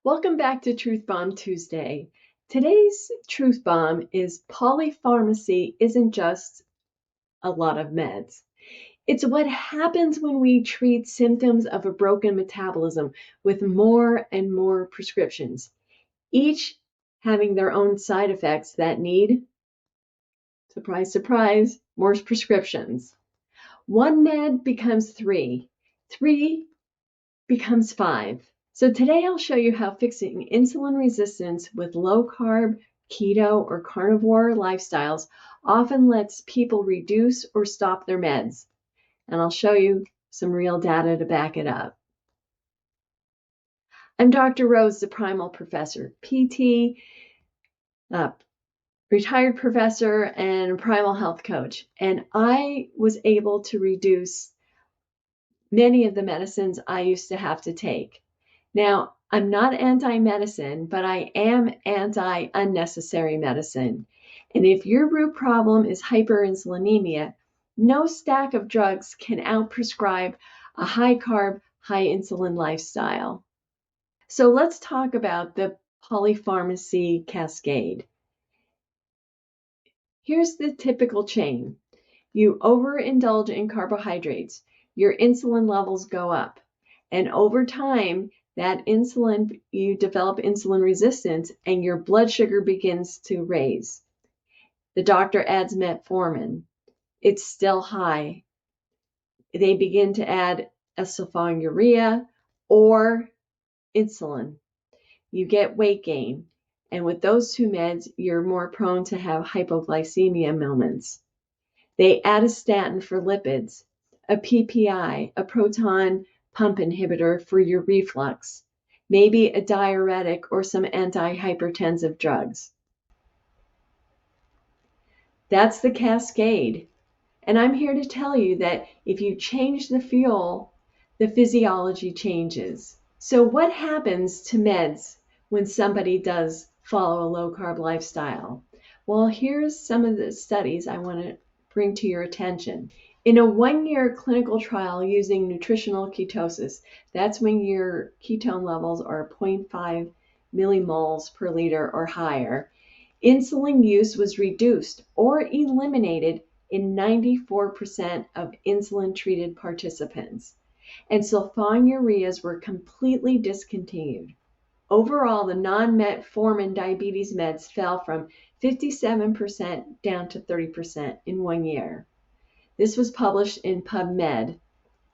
Welcome back to Truth Bomb Tuesday. Today's Truth Bomb is polypharmacy isn't just a lot of meds. It's what happens when we treat symptoms of a broken metabolism with more and more prescriptions, each having their own side effects that need, surprise, surprise, more prescriptions. One med becomes three becomes five. So today I'll show you how fixing insulin resistance with low-carb, keto, or carnivore lifestyles often lets people reduce or stop their meds. And I'll show you some real data to back it up. I'm Dr. Rose, the Primal Professor, PT, retired professor, and Primal Health coach. And I was able to reduce many of the medicines I used to have to take. Now, I'm not anti-medicine, but I am anti-unnecessary medicine. And if your root problem is hyperinsulinemia, no stack of drugs can outprescribe a high-carb, high-insulin lifestyle. So let's talk about the polypharmacy cascade. Here's the typical chain. You overindulge in carbohydrates, your insulin levels go up, and over time, that insulin, you develop insulin resistance and your blood sugar begins to raise. The doctor adds metformin. It's still high. They begin to add a sulfonylurea or insulin. You get weight gain. And with those two meds, you're more prone to have hypoglycemia moments. They add a statin for lipids, a PPI, a proton pump inhibitor for your reflux, maybe a diuretic or some antihypertensive drugs. That's the cascade. And I'm here to tell you that if you change the fuel, the physiology changes. So what happens to meds when somebody does follow a low-carb lifestyle? Well, here's some of the studies I want to bring to your attention. In a 1-year clinical trial using nutritional ketosis, that's when your ketone levels are 0.5 millimoles per liter or higher, insulin use was reduced or eliminated in 94% of insulin-treated participants, and sulfonylureas were completely discontinued. Overall, the non-metformin diabetes meds fell from 57% down to 30% in 1 year. This was published in PubMed.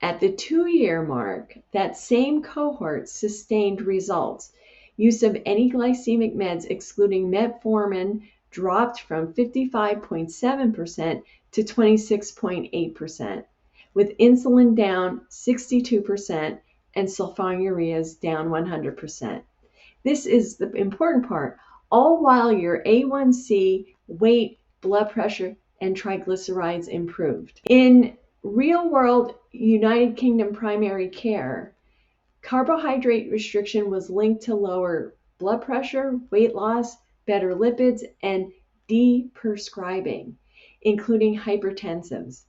At the 2-year mark, that same cohort sustained results. Use of any glycemic meds excluding metformin dropped from 55.7% to 26.8%, with insulin down 62% and sulfonylureas down 100%. This is the important part, all while your A1C, weight, blood pressure, and triglycerides improved. In real-world United Kingdom primary care, carbohydrate restriction was linked to lower blood pressure, weight loss, better lipids, and deprescribing, including hypertensives.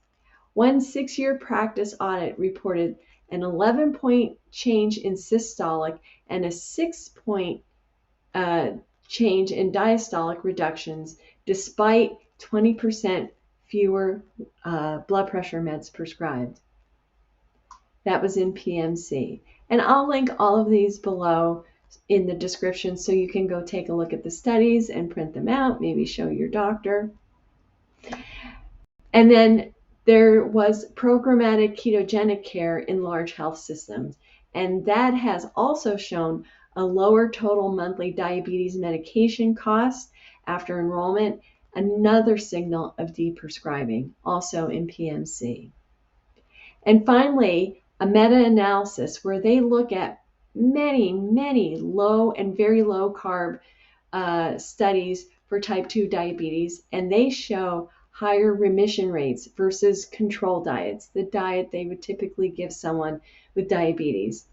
One 6-year practice audit reported an 11-point change in systolic and a 6-point change in diastolic reductions despite 20% fewer blood pressure meds prescribed. That was in PMC. And I'll link all of these below in the description so you can go take a look at the studies and print them out, maybe show your doctor. And then there was programmatic ketogenic care in large health systems. And that has also shown a lower total monthly diabetes medication cost after enrollment, another signal of deprescribing, also in PMC. And finally, a meta-analysis where they look at many low and very low carb studies for type 2 diabetes, and they show higher remission rates versus control diets, the diet they would typically give someone with diabetes.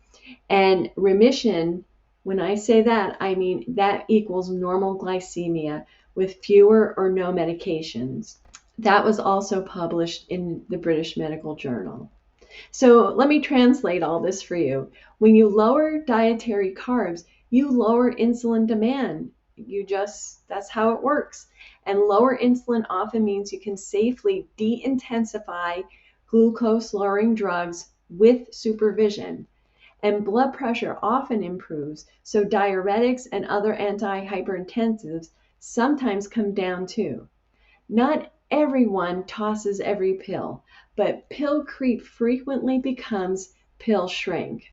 And remission, when I say that, I mean that equals normal glycemia with fewer or no medications. That was also published in the British Medical Journal. So let me translate all this for you. When you lower dietary carbs, you lower insulin demand. That's how it works. And lower insulin often means you can safely de-intensify glucose lowering drugs with supervision. And blood pressure often improves, so diuretics and other antihypertensives sometimes come down too. Not everyone tosses every pill, but pill creep frequently becomes pill shrink.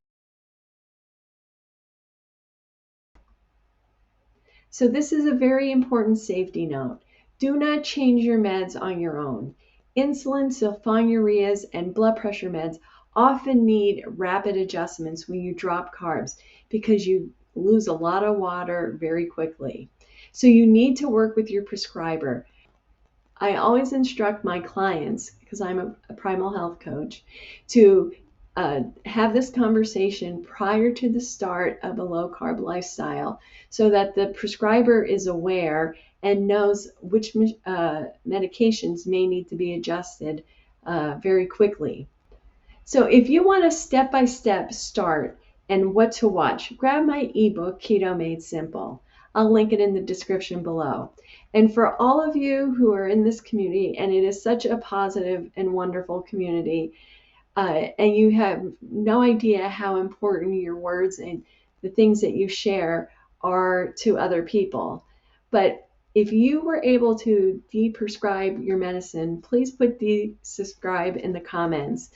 So this is a very important safety note. Do not change your meds on your own. Insulin, sulfonylureas, and blood pressure meds often need rapid adjustments when you drop carbs because you lose a lot of water very quickly. So you need to work with your prescriber. I always instruct my clients, because I'm a primal health coach, to have this conversation prior to the start of a low carb lifestyle so that the prescriber is aware and knows which medications may need to be adjusted very quickly. So if you want a step-by-step start and what to watch, grab my ebook, Keto Made Simple. I'll link it in the description below. And for all of you who are in this community, and it is such a positive and wonderful community, and you have no idea how important your words and the things that you share are to other people. But if you were able to de-prescribe your medicine, please put de-subscribe in the comments.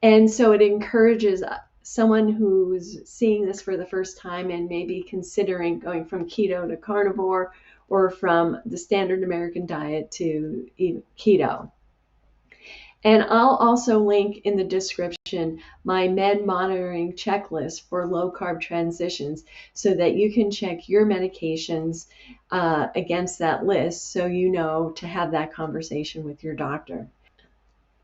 And so it encourages someone who's seeing this for the first time and maybe considering going from keto to carnivore or from the standard American diet to keto. And I'll also link in the description my med monitoring checklist for low carb transitions so that you can check your medications against that list so you know to have that conversation with your doctor.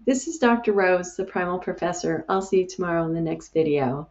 This is Dr. Rose, the Primal Professor. I'll see you tomorrow in the next video.